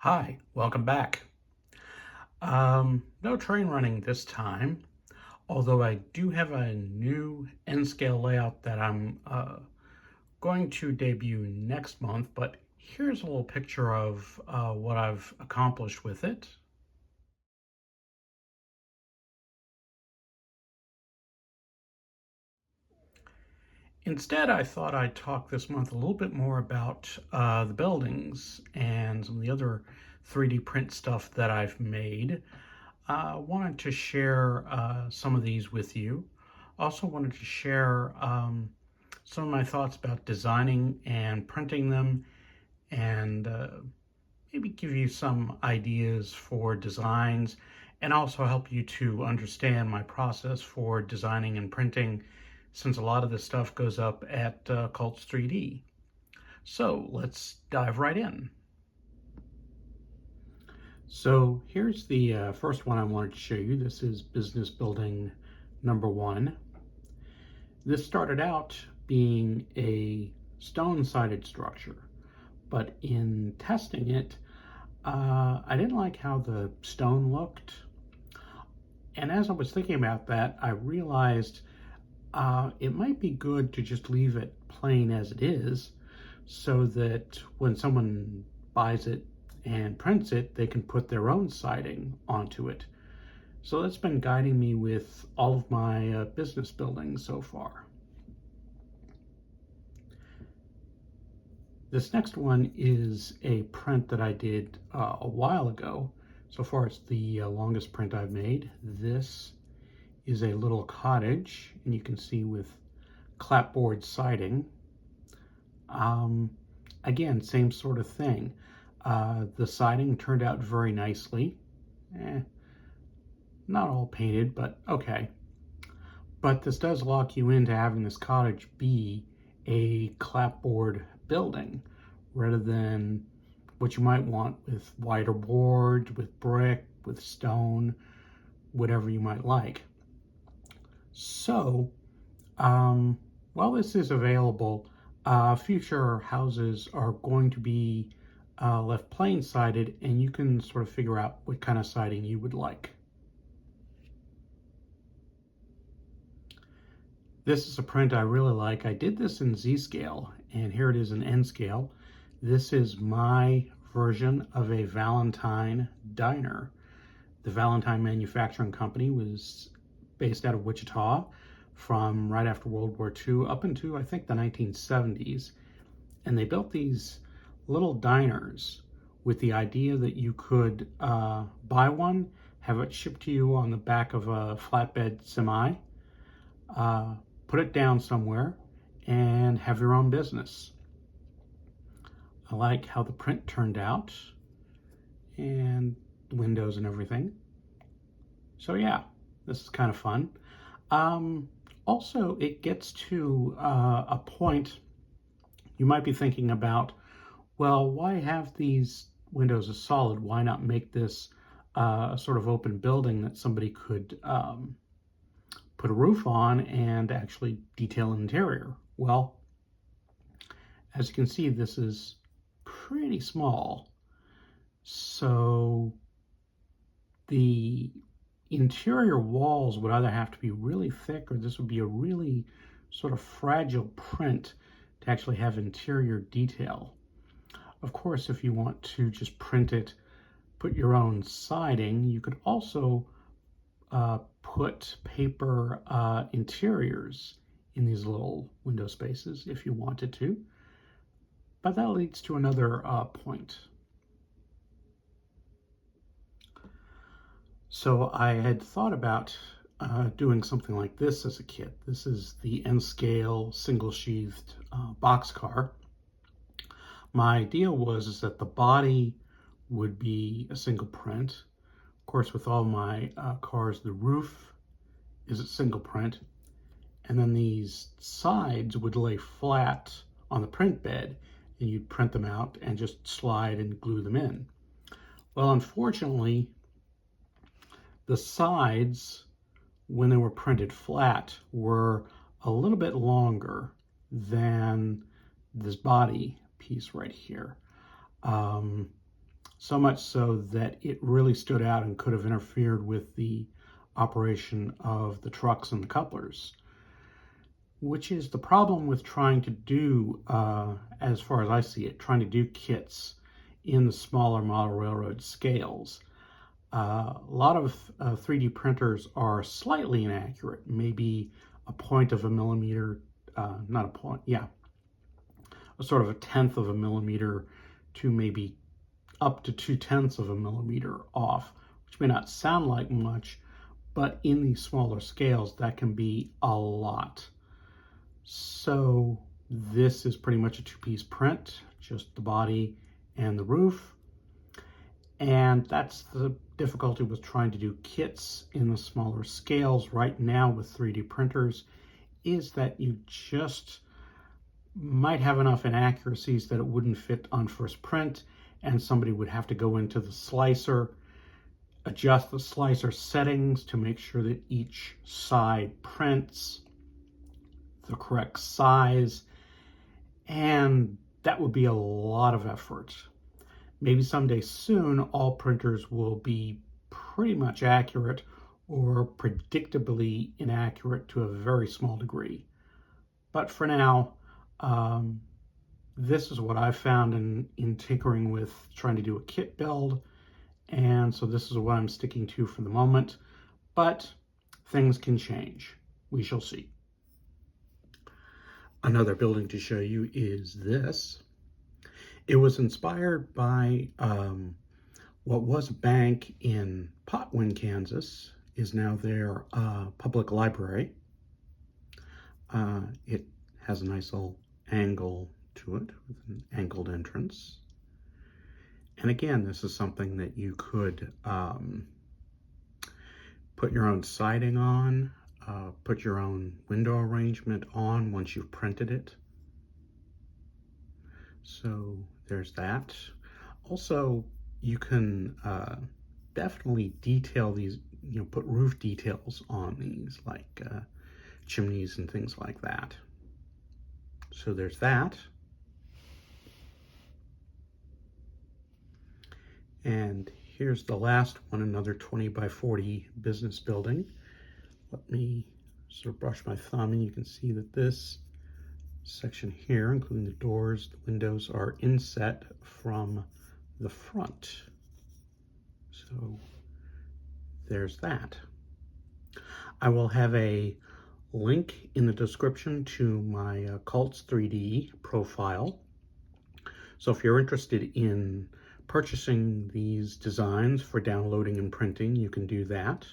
Hi, welcome back. No train running this time, although I do have a new N-scale layout that I'm going to debut next month, but here's a little picture of what I've accomplished with it. Instead, I thought I'd talk this month a little bit more about the buildings and some of the other 3D print stuff that I've made. Wanted to share some of these with you. Also wanted to share some of my thoughts about designing and printing them and maybe give you some ideas for designs and also help you to understand my process for designing and printing since a lot of this stuff goes up at Cults 3D. So let's dive right in. So here's the first one I wanted to show you. This is business building number one. This started out being a stone-sided structure, but in testing it, I didn't like how the stone looked. And as I was thinking about that, I realized it might be good to just leave it plain as it is so that when someone buys it and prints it, they can put their own siding onto it. So that's been guiding me with all of my business building so far. This next one is a print that I did a while ago. So far it's the longest print I've made. This is a little cottage, and you can see with clapboard siding. Again, same sort of thing. The siding turned out very nicely. Not all painted, but okay. But this does lock you into having this cottage be a clapboard building rather than what you might want with wider boards, with brick, with stone, whatever you might like. So, while this is available, future houses are going to be left plain sided, and you can sort of figure out what kind of siding you would like. This is a print I really like. I did this in Z-scale, and here it is in N-scale. This is my version of a Valentine diner. The Valentine Manufacturing Company was based out of Wichita from right after World War II up into, I think, the 1970s. And they built these little diners with the idea that you could buy one, have it shipped to you on the back of a flatbed semi, put it down somewhere, and have your own business. I like how the print turned out and the windows and everything. So yeah, this is kind of fun. Also, it gets to a point you might be thinking about, well, why have these windows as solid? Why not make this a sort of open building that somebody could put a roof on and actually detail an interior? Well, as you can see, this is pretty small. So the interior walls would either have to be really thick or this would be a really sort of fragile print to actually have interior detail. Of course, if you want to just print it, put your own siding, you could also put paper interiors in these little window spaces if you wanted to. But that leads to another point. So I had thought about doing something like this as a kit. This is the N-scale single-sheathed boxcar. My idea was that the body would be a single print. Of course, with all my cars, the roof is a single print. And then these sides would lay flat on the print bed, and you'd print them out and just slide and glue them in. Well, unfortunately, the sides, when they were printed flat, were a little bit longer than this body piece right here. so much so that it really stood out and could have interfered with the operation of the trucks and the couplers, which is the problem with trying to do, as far as I see it, trying to do kits in the smaller model railroad scales. A lot of 3D printers are slightly inaccurate, maybe a point of a millimeter, not a point, yeah, a sort of a tenth of a millimeter to maybe up to 2/10 of a millimeter off, which may not sound like much, but in these smaller scales, that can be a lot. So this is pretty much a two-piece print, just the body and the roof. And that's the difficulty with trying to do kits in the smaller scales right now with 3D printers, is that you just might have enough inaccuracies that it wouldn't fit on first print, and somebody would have to go into the slicer, adjust the slicer settings to make sure that each side prints the correct size, and that would be a lot of effort. Maybe someday soon, all printers will be pretty much accurate or predictably inaccurate to a very small degree. But for now, this is what I've found in tinkering with trying to do a kit build. And so this is what I'm sticking to for the moment, but things can change. We shall see. Another building to show you is this. It was inspired by what was a bank in Potwin, Kansas, is now their public library. It has a nice little angle to it with an angled entrance. And again, this is something that you could put your own siding on, put your own window arrangement on once you've printed it. So there's that. Also, you can definitely detail these, put roof details on these, like chimneys and things like that. So there's that. And here's the last one, another 20 by 40 business building. Let me sort of brush my thumb and you can see that this section here, including the doors, the windows, are inset from the front. So there's that. I will have a link in the description to my Cults 3D profile. So if you're interested in purchasing these designs for downloading and printing, you can do that.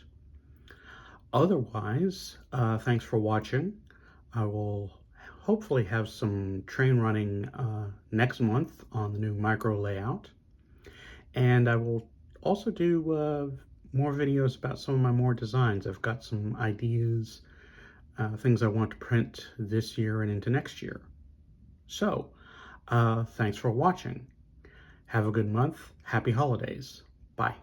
Otherwise, thanks for watching. I will hopefully have some train running next month on the new micro layout. And I will also do more videos about some of my more designs. I've got some ideas, things I want to print this year and into next year. So, thanks for watching. Have a good month. Happy holidays. Bye.